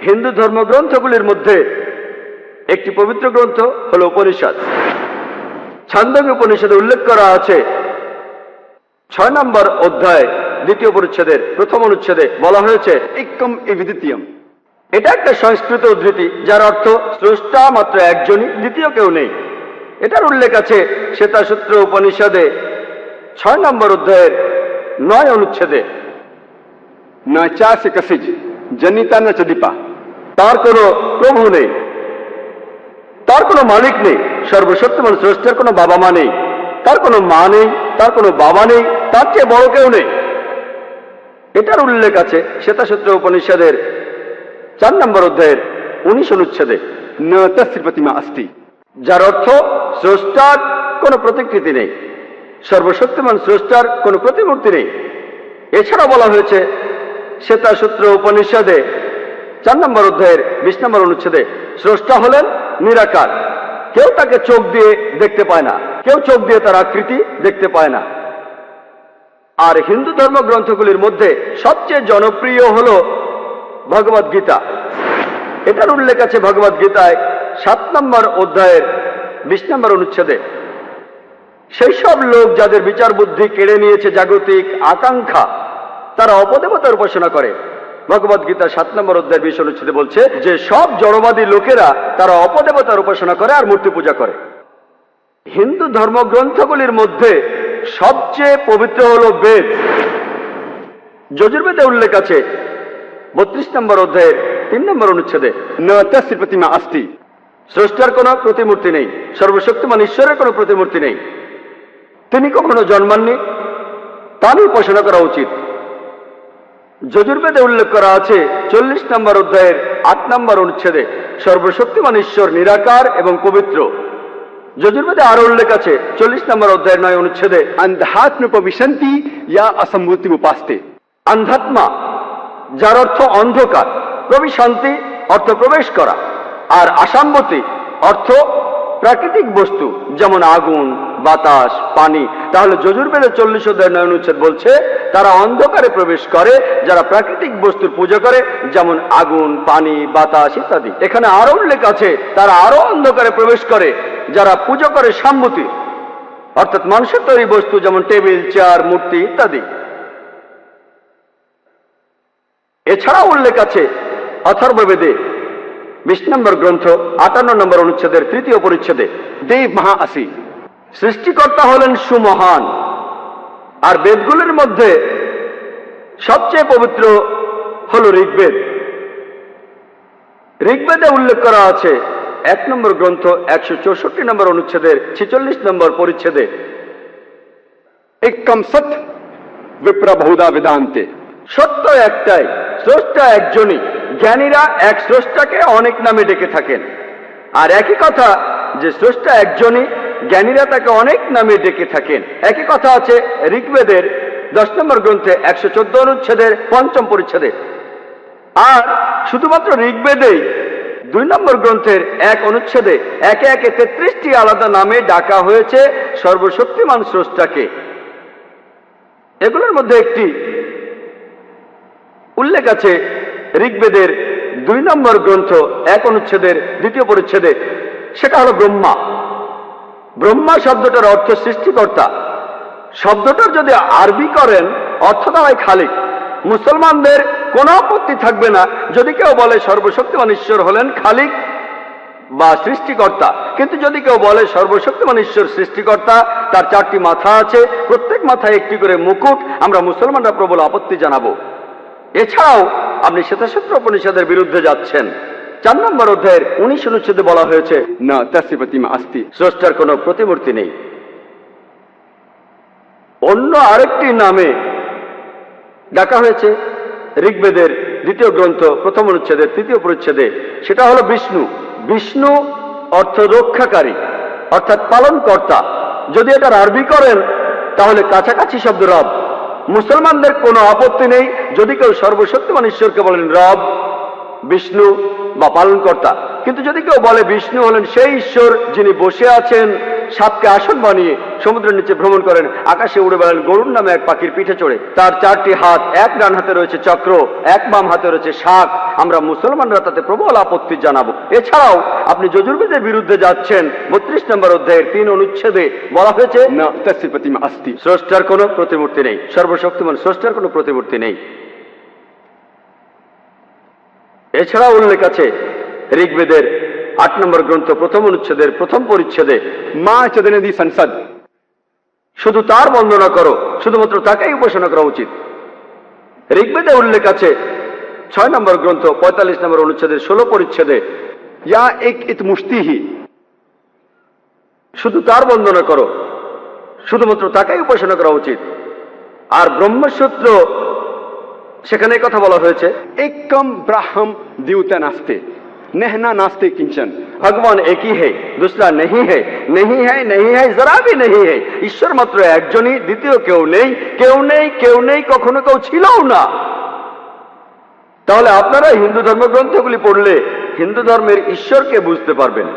হিন্দু ধর্মগ্রন্থগুলির মধ্যে একটি পবিত্র গ্রন্থ হল উপনিষদ। ছান্দোগ্য উপনিষদে উল্লেখ করা আছে 6 নম্বর অধ্যায় 2য় পরিচ্ছেদের 1ম অনুচ্ছেদে বলা হয়েছে একম এবিদ্বিতীয়ম। এটা একটা সংস্কৃত উদ্ধৃতি যার অর্থ স্রষ্টা মাত্র একজনই, দ্বিতীয় কেউ নেই। এটার উল্লেখ আছে শ্বেতাসূত্র উপনিষদে 6 নম্বর অধ্যায়ের 9 অনুচ্ছেদে न चास्य कसिज जनिता न च दीपा। তার কোনো প্রভু নেই, তার কোনো মালিক নেই, সর্বশক্তিমান স্রষ্টার কোনো বাবা মা নেই, তার কোনো মা নেই, তার কোনো বাবা নেই, তার চেয়ে বড় কেউ নেই। এটার উল্লেখ আছে শ্বেতাসূত্র উপনিষদের 4 নম্বর অধ্যায়ের 19 অনুচ্ছেদে न तस्य प्रतिमा अस्ति। যার অর্থ স্রষ্টার কোনো প্রতিকৃতি নেই, সর্বশক্তিমান স্রষ্টার কোনো প্রতিমূর্তি নেই। এছাড়া বলা হয়েছে শ্বেতাসূত্র উপনিষদে 4 নম্বর অধ্যায়ের 20 নম্বর অনুচ্ছেদে স্রষ্টা হলেন নিরাকার, কেউ তাকে চোখ দিয়ে দেখতে পায় না, কেউ চোখ দিয়ে তার আকৃতি দেখতে পায় না। আর হিন্দু ধর্মগ্রন্থগুলির মধ্যে সবচেয়ে জনপ্রিয় হল ভগবদ গীতা। এটার উল্লেখ আছে ভগবদ গীতায় 7 নম্বর অধ্যায়ের 20 নম্বর অনুচ্ছেদে সেই সব লোক যাদের বিচার বুদ্ধি কেড়ে নিয়েছে জাগতিক আকাঙ্ক্ষা, তারা অপদেবতার উপাসনা করে। ভগবদ গীতা 7 নম্বর অধ্যায়ের 20 অনুচ্ছেদে বলছে যে সব জড়বাদী লোকেরা তারা অপদেবতার উপাসনা করে আর মূর্তি পূজা করে। হিন্দু ধর্মগ্রন্থগুলির মধ্যে সবচেয়ে পবিত্র হল বেদ। যজুর্বেদে উল্লেখ আছে 32 নম্বর অধ্যায়ের 3 নম্বর অনুচ্ছেদে न तस्य प्रतिमा अस्ति। স্রষ্টার কোনো প্রতিমূর্তি নেই, সর্বশক্তিমান ঈশ্বরের কোনো প্রতিমূর্তি নেই, তিনি কখনো জন্মাননি, তারই উপাসনা করা উচিত। যজুর্বেদে উল্লেখ করা আছে 40 নম্বর অধ্যায়ের 8 নম্বর অনুচ্ছেদে সর্বশক্তিমান ঈশ্বর নিরাকার এবং পবিত্র। যজুর্বেদে আরো উল্লেখ আছে 40 নম্বর অধ্যায়ের 9 অনুচ্ছেদে अंधात्म प्रविशन्ति या असंभूति उपास्ते। আন্ধাত্মা, যার অর্থ অন্ধকার, প্রবিশান্তি অর্থ প্রবেশ করা, আর আসাম্বতি অর্থ প্রাকৃতিক বস্তু যেমন আগুন, বাতাস, পানি। তাহলে যজুর্বেদের 40 অধ্যায়ের 9 অনুচ্ছেদ বলছে তারা অন্ধকারে প্রবেশ করে যারা প্রাকৃতিক বস্তুর পূজা করে, যেমন আগুন, পানি, বাতাস ইত্যাদি। এখানে আরো উল্লেখ আছে তারা আরো অন্ধকারে প্রবেশ করে যারা পূজা করে সাম্মতি, অর্থাৎ মানুষের তৈরি বস্তু যেমন টেবিল, চেয়ার, মূর্তি ইত্যাদি। এছাড়াও উল্লেখ আছে অথর্ববেদে 20 নম্বর গ্রন্থ 58 নম্বর অনুচ্ছেদের 3য় পরিচ্ছেদে देव महा असि। সৃষ্টিকর্তা হলেন সুমহান। আর বেদগুলির মধ্যে সবচেয়ে পবিত্র হল ঋগ্বেদ। ঋগ্বেদে উল্লেখ করা আছে 1 নম্বর গ্রন্থ 164 নম্বর অনুচ্ছেদের 46 নম্বর পরিচ্ছেদে एकम सत विप्र बहुधा वेदांते। সত্য একটাই, স্রষ্টা একজনই। জ্ঞানীরা এক স্রষ্টাকে অনেক নামে ডেকে থাকেন। আর একই কথা যে স্রষ্টা একজনই, জ্ঞানীরা তাকে অনেক নামে ডেকে থাকেন। একই কথা আছে ঋগ্বেদের 10 নম্বর গ্রন্থে 114 অনুচ্ছেদের 5ম পরিচ্ছেদে। আর শুধুমাত্র ঋগ্বেদেই 2 নম্বর গ্রন্থের 1 অনুচ্ছেদে একে একে 33টি আলাদা নামে ডাকা হয়েছে সর্বশক্তিমান স্রষ্টাকে। এগুলোর মধ্যে একটি উল্লেখ আছে ঋগ্বেদের 2 নম্বর গ্রন্থ 1 অনুচ্ছেদের 2য় পরিচ্ছেদে, সেটা হলো ব্রহ্মা। ব্রহ্মা শব্দটার অর্থ সৃষ্টিকর্তা। শব্দটার যদি আরবি করেন অর্থ দাঁড়ায় খালিক। মুসলমানদের কোনো আপত্তি থাকবে না যদি কেউ বলে সর্বশক্তিমান ঈশ্বর হলেন খালিক বা সৃষ্টিকর্তা। কিন্তু যদি কেউ বলে সর্বশক্তিমান ঈশ্বর সৃষ্টিকর্তা, তার 4টি মাথা আছে, প্রত্যেক মাথায় একটি করে মুকুট, আমরা মুসলমানরা প্রবল আপত্তি জানাবো। এছাড়াও আপনি শ্বেতাসূত্র উপনিষদের বিরুদ্ধে যাচ্ছেন। 4 নম্বর অধ্যায়ের 19 অনুচ্ছেদে বলা হয়েছে न तस्य प्रतिमा अस्ति। স্রষ্টার কোনো প্রতিমূর্তি নেই। অন্য আরেকটি নামে ডাকা হয়েছে ঋগ্বেদের 2য় গ্রন্থ 1ম অনুচ্ছেদের 3য় পরিচ্ছেদে, সেটা হলো বিষ্ণু। বিষ্ণু অর্থ রক্ষাকারী, অর্থাৎ পালনকর্তা। যদি এটার আরবি করেন তাহলে কাছাকাছি শব্দ রব। মুসলমানদের কোনো আপত্তি নেই যদি কেউ সর্বশক্তিমান ঈশ্বরকে বলেন রব, বিষ্ণু বা পালনকর্তা। কিন্তু যদি কেউ বলে বিষ্ণু হলেন সেই ঈশ্বর যিনি বসে আছেন সাপকে আসন বানিয়ে সমুদ্রের নিচে ভ্রমণ করেন, আকাশে উড়ে বেড়ান গরুর নামে এক পাখির পিঠে চড়ে। তার 4টি হাত, এক ডান হাতে রয়েছে চক্র, এক বাম হাতে রয়েছে শাক। আমরা মুসলমানরা তাতে প্রবল আপত্তি জানাবো। এছাড়াও আপনি যজুর্বেদের বিরুদ্ধে যাচ্ছেন। 32 নম্বর অধ্যায়ের 3 অনুচ্ছেদে বলা হয়েছে न तस्य प्रतिमा अस्ति। স্রষ্টার কোনো প্রতিমূর্তি নেই, সর্বশক্তিমান স্রষ্টার কোনো প্রতিমূর্তি নেই। এছাড়া উল্লেখ আছে ঋগ্বেদের 8 নম্বর গ্রন্থ 1ম অনুচ্ছেদের 1ম পরিচ্ছেদে, मां चदनदी संसद। শুধু তার বন্দনা করো, শুধুমাত্র তাকেই উপাসনা করা উচিত। ঋগ্বেদে উল্লেখ আছে 6 নম্বর গ্রন্থ 45 নম্বর অনুচ্ছেদের 16 পরিচ্ছেদে, या एक इतमुष्टि ही। শুধু তার বন্দনা করো, শুধুমাত্র তাকেই উপাসনা করা উচিত। আর ব্রহ্মসূত্র সেখানে এই কথা বলা হয়েছে, एकम ब्राह्म द्यूता नास्ते, नहना नास्ते किंचन। ভগবান একই হে, দুসরা নেহি হে, নেহি হে, নেহি হে, জরা ভি নেহি হে। ঈশ্বর মাত্র একজনই, দ্বিতীয় কেউ নেই, কেউ নেই, কেউ নেই, কখনো কেউ ছিলও না। তাহলে আপনারা হিন্দু ধর্মগ্রন্থগুলি পড়লে হিন্দু ধর্মের ঈশ্বরকে বুঝতে পারবেন।